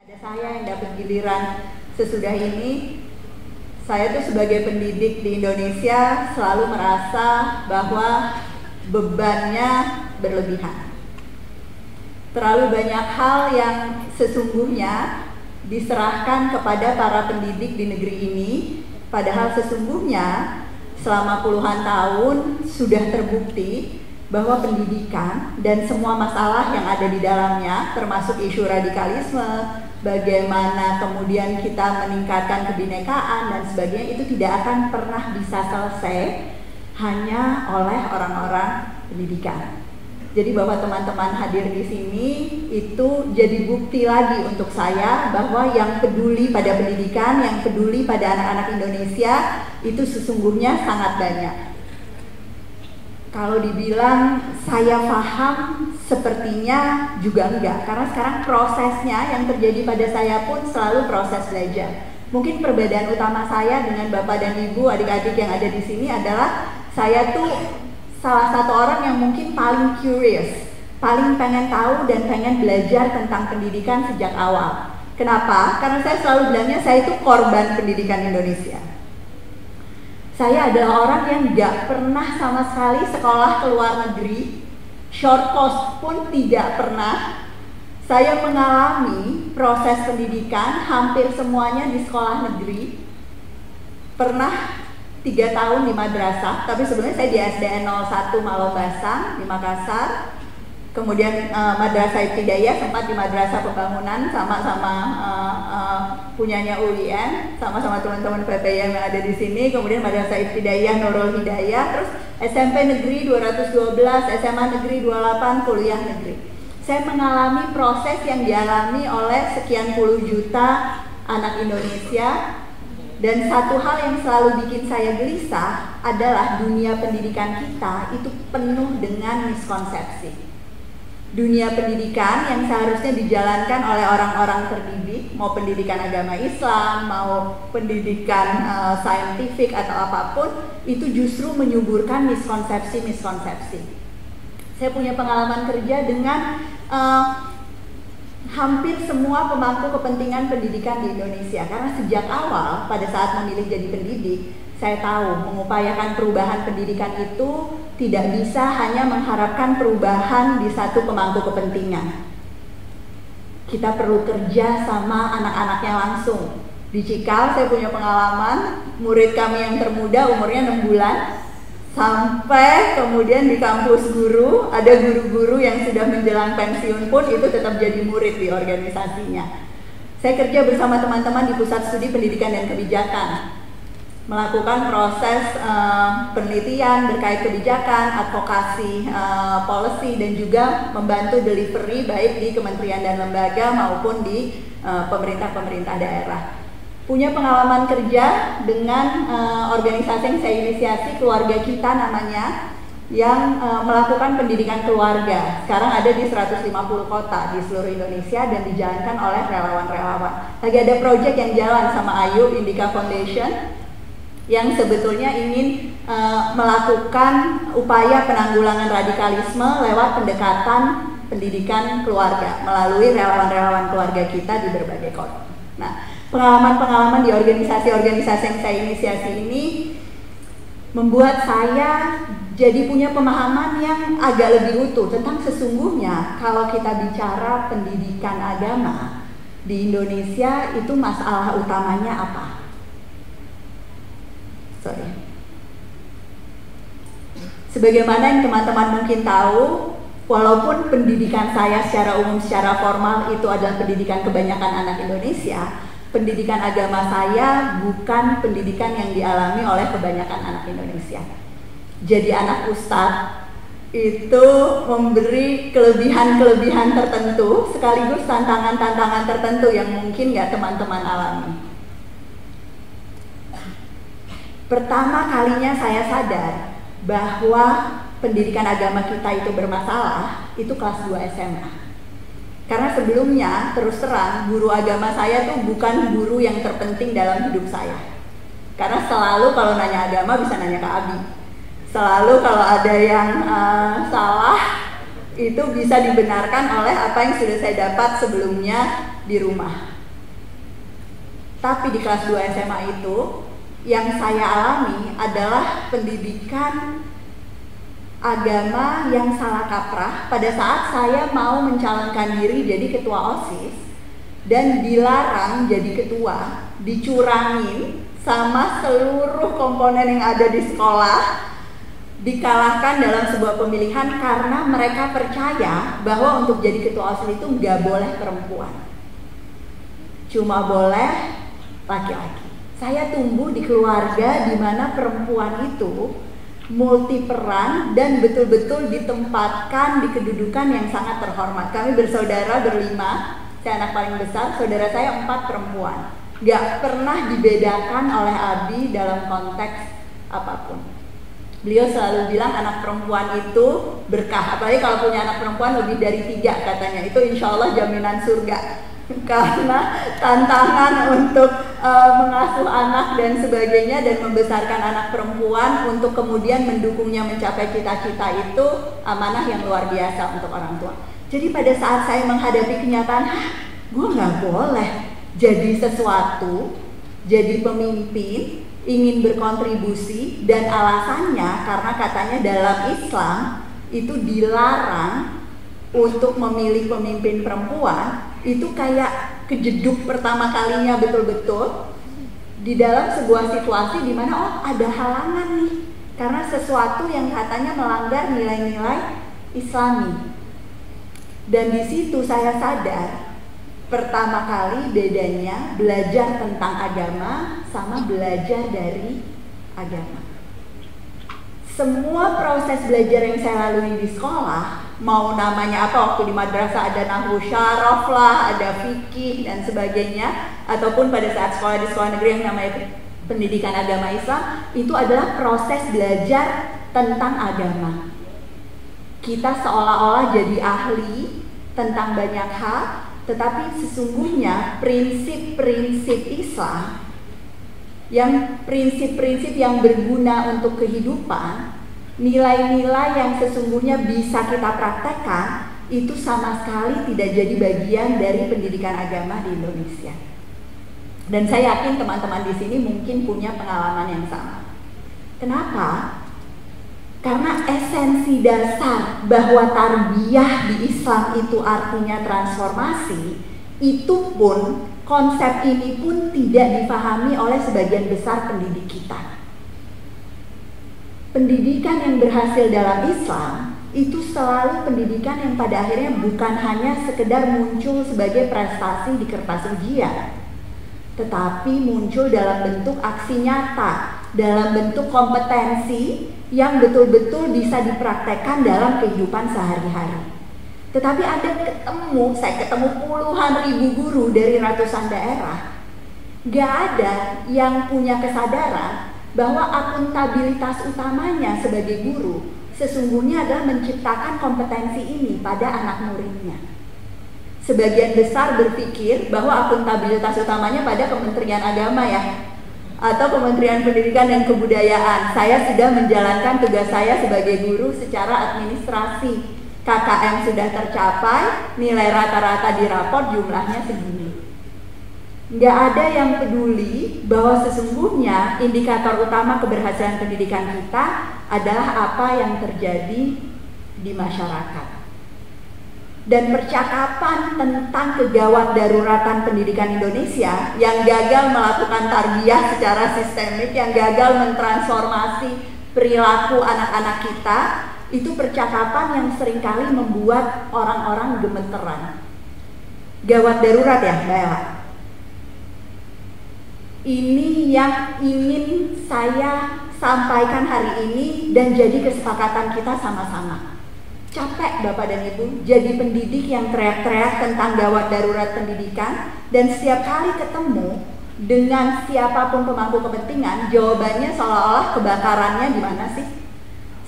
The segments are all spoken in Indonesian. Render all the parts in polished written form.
Ada saya yang dapat giliran sesudah ini. Saya tuh sebagai pendidik di Indonesia selalu merasa bahwa bebannya berlebihan. Terlalu banyak hal yang sesungguhnya diserahkan kepada para pendidik di negeri ini, padahal sesungguhnya selama puluhan tahun sudah terbukti bahwa pendidikan dan semua masalah yang ada di dalamnya, termasuk isu radikalisme, bagaimana kemudian kita meningkatkan kebinekaan dan sebagainya, itu tidak akan pernah bisa selesai hanya oleh orang-orang pendidikan. Jadi bahwa teman-teman hadir di sini itu jadi bukti lagi untuk saya bahwa yang peduli pada pendidikan, yang peduli pada anak-anak Indonesia itu sesungguhnya sangat banyak. Kalau dibilang saya paham, sepertinya juga enggak, karena sekarang prosesnya yang terjadi pada saya pun selalu proses belajar. Mungkin perbedaan utama saya dengan Bapak dan Ibu, adik-adik yang ada di sini adalah saya tuh salah satu orang yang mungkin paling curious, paling pengen tahu dan pengen belajar tentang pendidikan sejak awal. Kenapa? Karena saya selalu bilangnya saya itu korban pendidikan Indonesia. Saya adalah orang yang gak pernah sama sekali sekolah ke luar negeri, short course pun tidak pernah. Saya mengalami proses pendidikan hampir semuanya di sekolah negeri. Pernah 3 tahun di madrasah, tapi sebenarnya saya di SDN 01 Malobasang di Makassar. Kemudian Madrasah Ibtidaiyah, sempat di Madrasah Pembangunan sama-sama punyanya UIN, sama-sama teman-teman PPM yang ada di sini. Kemudian Madrasah Ibtidaiyah Nurul Hidayah, terus SMP Negeri 212, SMA Negeri 28, kuliah negeri. Saya mengalami proses yang dialami oleh sekian puluh juta anak Indonesia. Dan satu hal yang selalu bikin saya gelisah adalah dunia pendidikan kita itu penuh dengan miskonsepsi. Dunia pendidikan yang seharusnya dijalankan oleh orang-orang terdidik, mau pendidikan agama Islam, mau pendidikan saintifik atau apapun, itu justru menyuburkan miskonsepsi-miskonsepsi. Saya punya pengalaman kerja dengan hampir semua pemangku kepentingan pendidikan di Indonesia, karena sejak awal pada saat memilih jadi pendidik, saya tahu mengupayakan perubahan pendidikan itu tidak bisa hanya mengharapkan perubahan di satu pemangku kepentingan. Kita perlu kerja sama anak-anaknya langsung. Di Cikal saya punya pengalaman, murid kami yang termuda umurnya 6 bulan, sampai kemudian di kampus guru, ada guru-guru yang sudah menjelang pensiun pun itu tetap jadi murid di organisasinya. Saya kerja bersama teman-teman di Pusat Studi Pendidikan dan Kebijakan, melakukan proses penelitian berkait kebijakan, advokasi policy, dan juga membantu delivery baik di kementerian dan lembaga maupun di pemerintah-pemerintah daerah. Punya pengalaman kerja dengan organisasi yang saya inisiasi, Keluarga Kita namanya, yang melakukan pendidikan keluarga. Sekarang ada di 150 kota di seluruh Indonesia dan dijalankan oleh relawan-relawan. Lagi ada proyek yang jalan sama Ayu Indika Foundation yang sebetulnya ingin melakukan upaya penanggulangan radikalisme lewat pendekatan pendidikan keluarga melalui relawan-relawan Keluarga Kita di berbagai kota. Nah, pengalaman-pengalaman di organisasi-organisasi yang saya inisiasi ini membuat saya jadi punya pemahaman yang agak lebih utuh tentang sesungguhnya kalau kita bicara pendidikan agama di Indonesia itu masalah utamanya apa? Sebagaimana yang teman-teman mungkin tahu, walaupun pendidikan saya secara umum, secara formal itu adalah pendidikan kebanyakan anak Indonesia, pendidikan agama saya bukan pendidikan yang dialami oleh kebanyakan anak Indonesia. Jadi anak ustadz itu memberi kelebihan-kelebihan tertentu sekaligus tantangan-tantangan tertentu yang mungkin nggak teman-teman alami. Pertama kalinya saya sadar bahwa pendidikan agama kita itu bermasalah itu kelas 2 SMA. Karena sebelumnya terus terang guru agama saya tuh bukan guru yang terpenting dalam hidup saya. Karena selalu kalau nanya agama bisa nanya ke Abi. Selalu kalau ada yang salah itu bisa dibenarkan oleh apa yang sudah saya dapat sebelumnya di rumah. Tapi di kelas 2 SMA itu yang saya alami adalah pendidikan agama yang salah kaprah pada saat saya mau mencalonkan diri jadi ketua OSIS dan dilarang jadi ketua, dicurangin sama seluruh komponen yang ada di sekolah, dikalahkan dalam sebuah pemilihan karena mereka percaya bahwa untuk jadi ketua OSIS itu nggak boleh perempuan, cuma boleh laki-laki. Saya tumbuh di keluarga di mana perempuan itu multi peran dan betul-betul ditempatkan di kedudukan yang sangat terhormat. Kami bersaudara berlima, saya anak paling besar, saudara saya 4 perempuan. Gak pernah dibedakan oleh Abi dalam konteks apapun. Beliau selalu bilang anak perempuan itu berkah, apalagi kalau punya anak perempuan lebih dari 3 katanya, itu insya Allah jaminan surga. Karena tantangan untuk mengasuh anak dan sebagainya dan membesarkan anak perempuan untuk kemudian mendukungnya mencapai cita-cita itu amanah yang luar biasa untuk orang tua. Jadi pada saat saya menghadapi kenyataan, gue nggak boleh jadi sesuatu, jadi pemimpin, ingin berkontribusi, dan alasannya karena katanya dalam Islam itu dilarang untuk memilih pemimpin perempuan, itu kayak kejeduk pertama kalinya betul-betul di dalam sebuah situasi di mana oh ada halangan nih karena sesuatu yang katanya melanggar nilai-nilai Islami. Dan di situ saya sadar pertama kali bedanya belajar tentang agama sama belajar dari agama. Semua proses belajar yang saya lalui di sekolah, mau namanya apa, waktu di madrasah ada nahwu syaraf lah, ada fikih dan sebagainya, ataupun pada saat sekolah di sekolah negeri yang namanya pendidikan agama Islam, itu adalah proses belajar tentang agama. Kita seolah-olah jadi ahli tentang banyak hal, tetapi sesungguhnya prinsip-prinsip Islam, yang prinsip-prinsip yang berguna untuk kehidupan, nilai-nilai yang sesungguhnya bisa kita praktekkan, itu sama sekali tidak jadi bagian dari pendidikan agama di Indonesia. Dan saya yakin teman-teman di sini mungkin punya pengalaman yang sama. Kenapa? Karena esensi dasar bahwa tarbiyah di Islam itu artinya transformasi, itu pun konsep ini pun tidak dipahami oleh sebagian besar pendidik kita. Pendidikan yang berhasil dalam Islam itu selalu pendidikan yang pada akhirnya bukan hanya sekedar muncul sebagai prestasi di kertas ujian, tetapi muncul dalam bentuk aksi nyata, dalam bentuk kompetensi yang betul-betul bisa dipraktekkan dalam kehidupan sehari-hari. Tetapi saya ketemu puluhan ribu guru dari ratusan daerah, gak ada yang punya kesadaran bahwa akuntabilitas utamanya sebagai guru sesungguhnya adalah menciptakan kompetensi ini pada anak muridnya. Sebagian besar berpikir bahwa akuntabilitas utamanya pada Kementerian Agama ya, atau Kementerian Pendidikan dan Kebudayaan. Saya sudah menjalankan tugas saya sebagai guru secara administrasi. KKM sudah tercapai, nilai rata-rata di raport jumlahnya segini. Nggak ada yang peduli bahwa sesungguhnya indikator utama keberhasilan pendidikan kita adalah apa yang terjadi di masyarakat. Dan percakapan tentang kegawat daruratan pendidikan Indonesia yang gagal melakukan tarbiyah secara sistemik, yang gagal mentransformasi perilaku anak-anak kita, itu percakapan yang seringkali membuat orang-orang gemeteran. Gawat darurat ya, Mbak Ella? Ini yang ingin saya sampaikan hari ini dan jadi kesepakatan kita sama-sama. Capek Bapak dan Ibu jadi pendidik yang teriak-teriak tentang gawat darurat pendidikan, dan setiap kali ketemu dengan siapapun pemangku kepentingan, jawabannya seolah-olah kebakarannya di mana sih?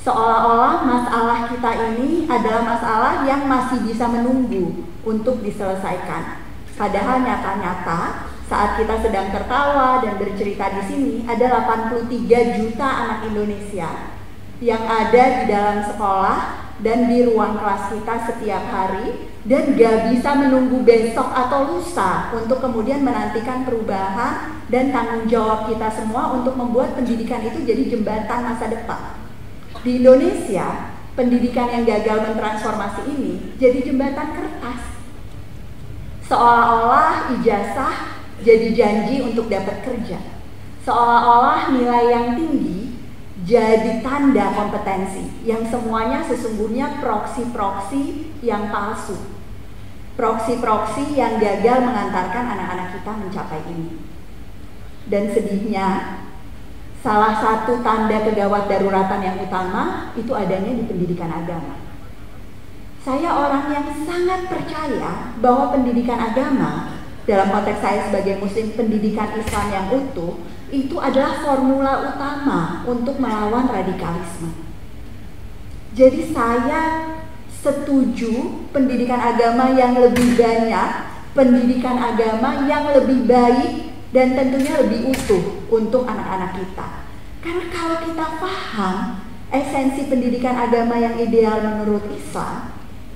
Seolah-olah masalah kita ini adalah masalah yang masih bisa menunggu untuk diselesaikan. Padahal nyata-nyata saat kita sedang tertawa dan bercerita di sini, ada 83 juta anak Indonesia yang ada di dalam sekolah dan di ruang kelas kita setiap hari, dan gak bisa menunggu besok atau lusa untuk kemudian menantikan perubahan dan tanggung jawab kita semua untuk membuat pendidikan itu jadi jembatan masa depan. Di Indonesia, pendidikan yang gagal mentransformasi ini jadi jembatan kertas. Seolah-olah ijazah jadi janji untuk dapat kerja. Seolah-olah nilai yang tinggi jadi tanda kompetensi, yang semuanya sesungguhnya proksi-proksi yang palsu. Proksi-proksi yang gagal mengantarkan anak-anak kita mencapai ini. Dan sedihnya, salah satu tanda kegawat daruratan yang utama itu adanya di pendidikan agama. Saya orang yang sangat percaya bahwa pendidikan agama, dalam konteks saya sebagai muslim, pendidikan Islam yang utuh, itu adalah formula utama untuk melawan radikalisme. Jadi saya setuju pendidikan agama yang lebih banyak, pendidikan agama yang lebih baik, dan tentunya lebih utuh untuk anak-anak kita. Karena kalau kita paham esensi pendidikan agama yang ideal menurut Islam,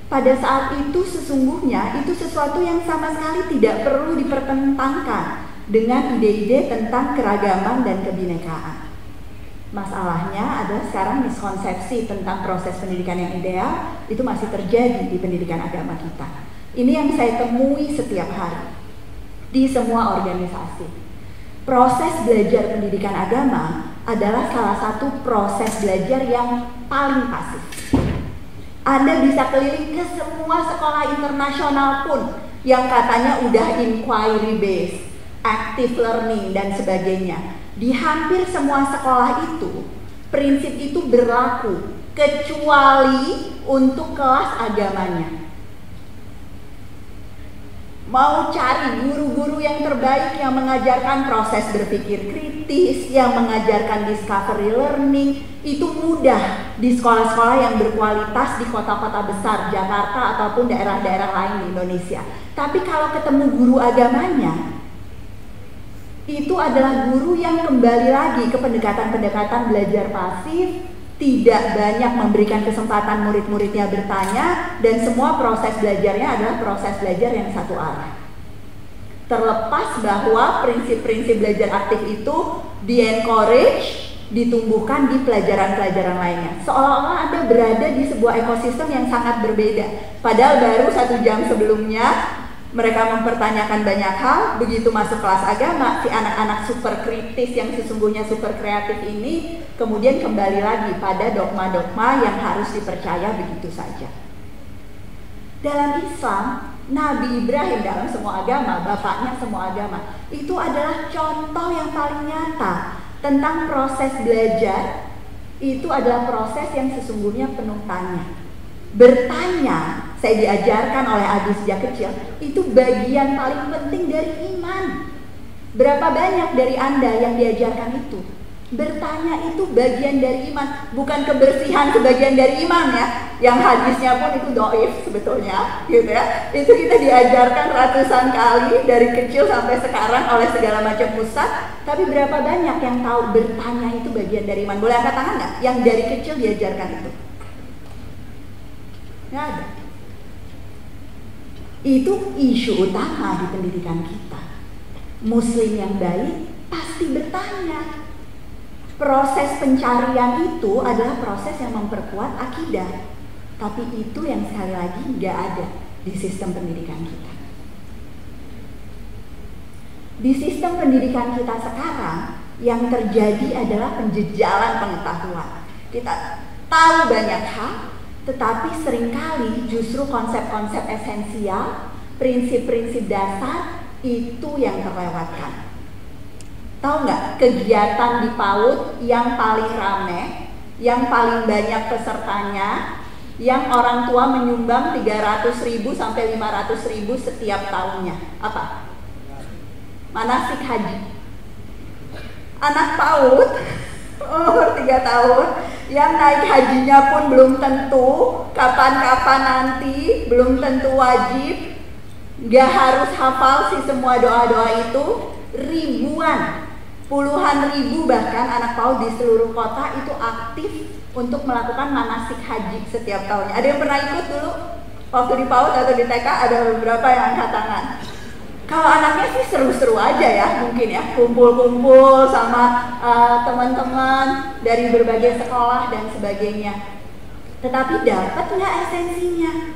pada saat itu sesungguhnya itu sesuatu yang sama sekali tidak perlu dipertentangkan dengan ide-ide tentang keragaman dan kebinekaan. Masalahnya adalah sekarang miskonsepsi tentang proses pendidikan yang ideal itu masih terjadi di pendidikan agama kita. Ini yang saya temui setiap hari di semua organisasi. Proses belajar pendidikan agama adalah salah satu proses belajar yang paling pasif. Anda bisa keliling ke semua sekolah internasional pun yang katanya udah inquiry based, active learning dan sebagainya. Di hampir semua sekolah itu, prinsip itu berlaku kecuali untuk kelas agamanya. Mau cari guru-guru yang terbaik yang mengajarkan proses berpikir kritis, yang mengajarkan discovery learning, itu mudah di sekolah-sekolah yang berkualitas di kota-kota besar, Jakarta ataupun daerah-daerah lain di Indonesia. Tapi kalau ketemu guru agamanya, itu adalah guru yang kembali lagi ke pendekatan-pendekatan belajar pasif, tidak banyak memberikan kesempatan murid-muridnya bertanya, dan semua proses belajarnya adalah proses belajar yang satu arah. Terlepas bahwa prinsip-prinsip belajar aktif itu di-encourage, ditumbuhkan di pelajaran-pelajaran lainnya. Seolah-olah Anda berada di sebuah ekosistem yang sangat berbeda. Padahal baru 1 jam sebelumnya, mereka mempertanyakan banyak hal. Begitu masuk kelas agama, si anak-anak super kritis yang sesungguhnya super kreatif ini kemudian kembali lagi pada dogma-dogma yang harus dipercaya begitu saja. Dalam Islam, Nabi Ibrahim dalam semua agama, bapaknya semua agama, itu adalah contoh yang paling nyata tentang proses belajar. Itu adalah proses yang sesungguhnya penuh tanya. Bertanya, saya diajarkan oleh Adi sejak kecil, itu bagian paling penting dari iman. Berapa banyak dari Anda yang diajarkan itu? Bertanya itu bagian dari iman, bukan kebersihan sebagian dari iman ya. Yang hadisnya pun itu dhaif sebetulnya, gitu ya. Itu kita diajarkan ratusan kali dari kecil sampai sekarang oleh segala macam ustadz. Tapi berapa banyak yang tahu bertanya itu bagian dari iman? Boleh angkat tangan nggak? Yang dari kecil diajarkan itu? Nggak ada. Itu isu utama di pendidikan kita. Muslim yang baik pasti bertanya. Proses pencarian itu adalah proses yang memperkuat akidah. Tapi itu yang sekali lagi nggak ada di sistem pendidikan kita. Di sistem pendidikan kita sekarang, yang terjadi adalah penjejalan pengetahuan. Kita tahu banyak hal, tetapi seringkali justru konsep-konsep esensial, prinsip-prinsip dasar itu yang terlewatkan. Tahu nggak kegiatan di PAUD yang paling rame, yang paling banyak pesertanya, yang orang tua menyumbang 300.000 sampai 500.000 setiap tahunnya? Apa? Manasik haji. Anak PAUD umur 3 tahun yang naik hajinya pun belum tentu kapan-kapan nanti, belum tentu wajib, gak harus hafal sih semua doa-doa itu. Ribuan, puluhan ribu bahkan anak PAUD di seluruh kota itu aktif untuk melakukan manasik haji setiap tahunnya. Ada yang pernah ikut dulu? Waktu di PAUD atau di TK ada beberapa yang angkat tangan. Kalau anaknya sih seru-seru aja ya, mungkin ya, kumpul-kumpul sama teman-teman dari berbagai sekolah dan sebagainya. Tetapi dapat nggak esensinya?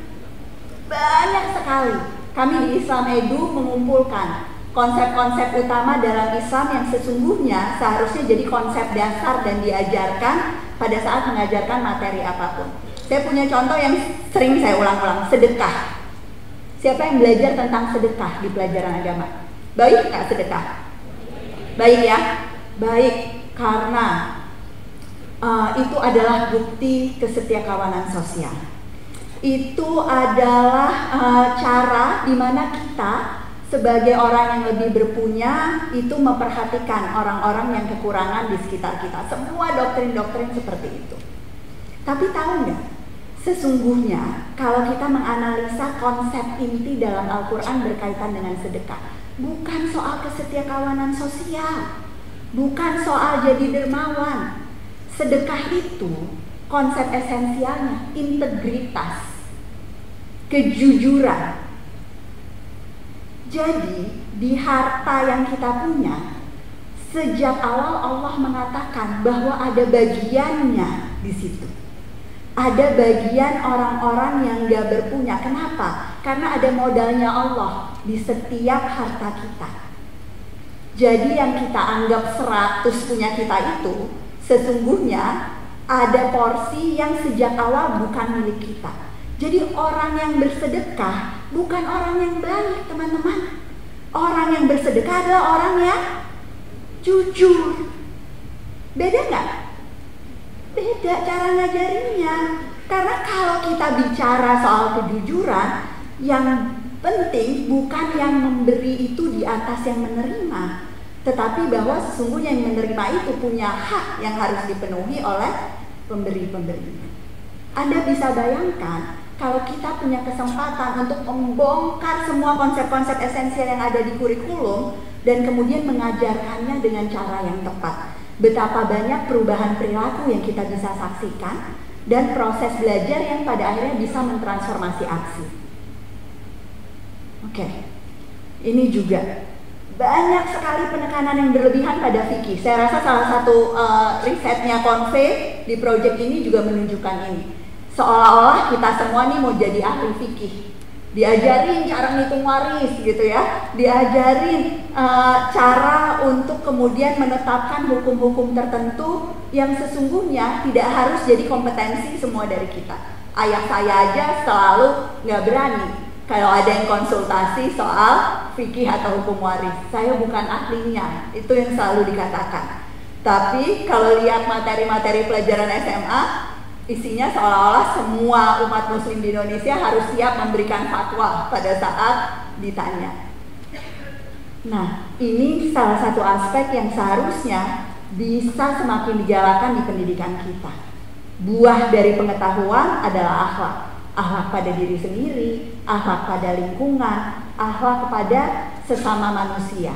Banyak sekali. Kami di Islam Edu mengumpulkan konsep-konsep utama dalam Islam yang sesungguhnya seharusnya jadi konsep dasar dan diajarkan pada saat mengajarkan materi apapun. Saya punya contoh yang sering saya ulang-ulang, sedekah. Siapa yang belajar tentang sedekah di pelajaran agama? Baik nggak sedekah? Baik ya? Baik, karena itu adalah bukti kesetiakawanan sosial. Itu adalah cara di mana kita sebagai orang yang lebih berpunya itu memperhatikan orang-orang yang kekurangan di sekitar kita. Semua doktrin-doktrin seperti itu. Tapi tahu nggak? Sesungguhnya kalau kita menganalisa konsep inti dalam Al-Quran berkaitan dengan sedekah, bukan soal kesetiakawanan sosial, bukan soal jadi dermawan. Sedekah itu konsep esensialnya integritas, kejujuran. Jadi di harta yang kita punya, sejak awal Allah mengatakan bahwa ada bagiannya di situ. Ada bagian orang-orang yang gak berpunya. Kenapa? Karena ada modalnya Allah di setiap harta kita. Jadi yang kita anggap 100 punya kita itu, sesungguhnya ada porsi yang sejak awal bukan milik kita. Jadi orang yang bersedekah bukan orang yang baik, teman-teman. Orang yang bersedekah adalah orang yang jujur. Beda nggak? Beda cara ngajarinnya. Karena kalau kita bicara soal kejujuran, yang penting bukan yang memberi itu di atas yang menerima, tetapi bahwa sesungguhnya yang menerima itu punya hak yang harus dipenuhi oleh pemberi-pemberinya. Anda bisa bayangkan kalau kita punya kesempatan untuk membongkar semua konsep-konsep esensial yang ada di kurikulum dan kemudian mengajarkannya dengan cara yang tepat. Betapa banyak perubahan perilaku yang kita bisa saksikan dan proses belajar yang pada akhirnya bisa mentransformasi aksi. Oke, ini juga banyak sekali penekanan yang berlebihan pada fikih. Saya rasa salah satu risetnya Conve di proyek ini juga menunjukkan ini. Seolah-olah kita semua nih mau jadi ahli fikih, diajarin cara ngitung waris gitu ya, diajarin cara untuk kemudian menetapkan hukum-hukum tertentu yang sesungguhnya tidak harus jadi kompetensi semua dari kita. Ayah saya aja selalu nggak berani kalau ada yang konsultasi soal fikih atau hukum waris. Saya bukan ahlinya, itu yang selalu dikatakan. Tapi kalau lihat materi-materi pelajaran SMA, isinya seolah-olah semua umat muslim di Indonesia harus siap memberikan fatwa pada saat ditanya. Nah, ini salah satu aspek yang seharusnya bisa semakin digalakan di pendidikan kita. Buah dari pengetahuan adalah akhlak. Akhlak pada diri sendiri, akhlak pada lingkungan, akhlak kepada sesama manusia.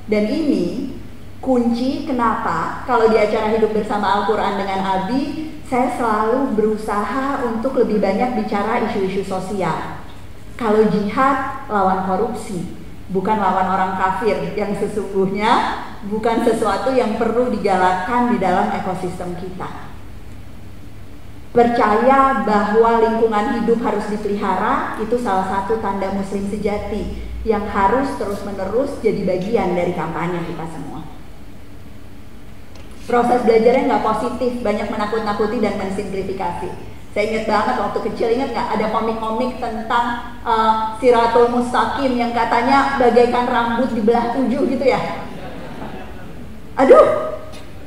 Dan ini kunci kenapa kalau di acara Hidup Bersama Al-Quran dengan Abi, saya selalu berusaha untuk lebih banyak bicara isu-isu sosial. Kalau jihad, lawan korupsi, bukan lawan orang kafir yang sesungguhnya bukan sesuatu yang perlu digalakkan di dalam ekosistem kita. Percaya bahwa lingkungan hidup harus dipelihara, itu salah satu tanda muslim sejati yang harus terus-menerus jadi bagian dari kampanye kita semua. Proses belajarnya nggak positif, banyak menakut-nakuti dan mensimplifikasi. Saya ingat banget waktu kecil, ingat nggak ada komik-komik tentang Siratul Mustaqim yang katanya bagaikan rambut dibelah 7 gitu ya. Aduh,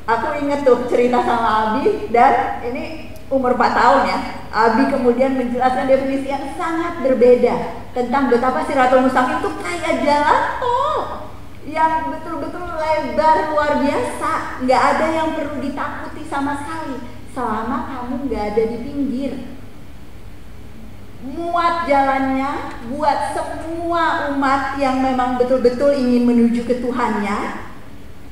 aku inget tuh cerita sama Abi, dan ini umur 4 tahun ya. Abi kemudian menjelaskan definisi yang sangat berbeda tentang betapa Siratul Mustaqim itu kayak jalan tol yang betul-betul lebar luar biasa, nggak ada yang perlu ditakuti sama sekali selama kamu nggak ada di pinggir. Muat jalannya buat semua umat yang memang betul-betul ingin menuju ke Tuhannya,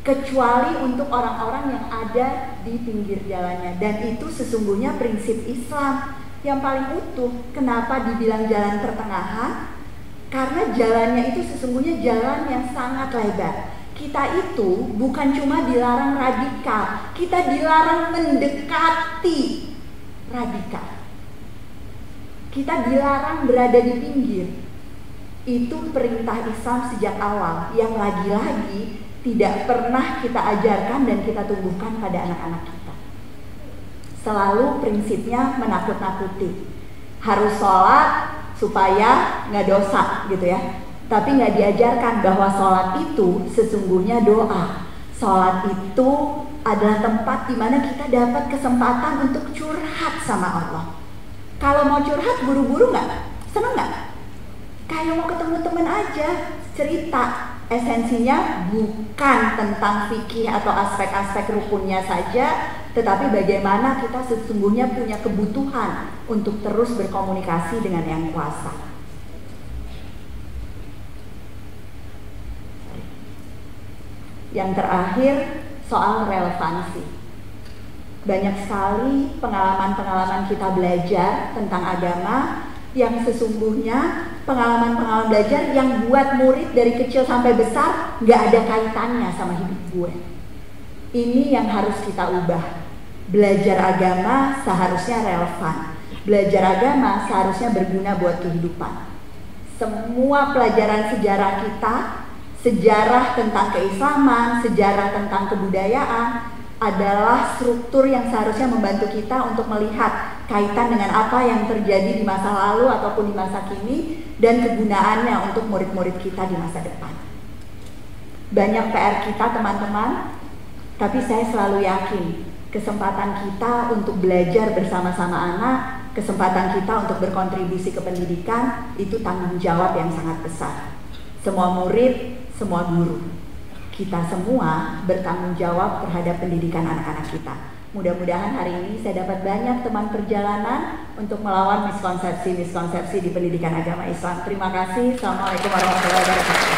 kecuali untuk orang-orang yang ada di pinggir jalannya. Dan itu sesungguhnya prinsip Islam yang paling utuh. Kenapa dibilang jalan pertengahan? Karena jalannya itu sesungguhnya jalan yang sangat lebar. Kita itu bukan cuma dilarang radikal, kita dilarang mendekati radikal. Kita dilarang berada di pinggir. Itu perintah Islam sejak awal yang lagi-lagi tidak pernah kita ajarkan dan kita tumbuhkan pada anak-anak kita. Selalu prinsipnya menakut-nakuti. Harus sholat supaya nggak dosa gitu ya. Tapi nggak diajarkan bahwa sholat itu sesungguhnya doa. Sholat itu adalah tempat di mana kita dapat kesempatan untuk curhat sama Allah. Kalau mau curhat buru-buru nggak? Seneng nggak? Kayak mau ketemu teman aja, cerita. Esensinya bukan tentang fikih atau aspek-aspek rukunnya saja, tetapi bagaimana kita sesungguhnya punya kebutuhan untuk terus berkomunikasi dengan Yang Kuasa. Yang terakhir, soal relevansi. Banyak sekali pengalaman-pengalaman kita belajar tentang agama yang sesungguhnya pengalaman-pengalaman belajar yang buat murid dari kecil sampai besar nggak ada kaitannya sama hidup gue. Ini yang harus kita ubah. Belajar agama seharusnya relevan. Belajar agama seharusnya berguna buat kehidupan. Semua pelajaran sejarah kita, sejarah tentang keislaman, sejarah tentang kebudayaan adalah struktur yang seharusnya membantu kita untuk melihat kaitan dengan apa yang terjadi di masa lalu ataupun di masa kini dan kegunaannya untuk murid-murid kita di masa depan. Banyak PR kita teman-teman, tapi saya selalu yakin kesempatan kita untuk belajar bersama-sama anak, kesempatan kita untuk berkontribusi ke pendidikan itu tanggung jawab yang sangat besar. Semua murid, semua guru, kita semua bertanggung jawab terhadap pendidikan anak-anak kita. Mudah-mudahan hari ini saya dapat banyak teman perjalanan untuk melawan miskonsepsi-miskonsepsi di pendidikan agama Islam. Terima kasih. Assalamualaikum warahmatullahi wabarakatuh.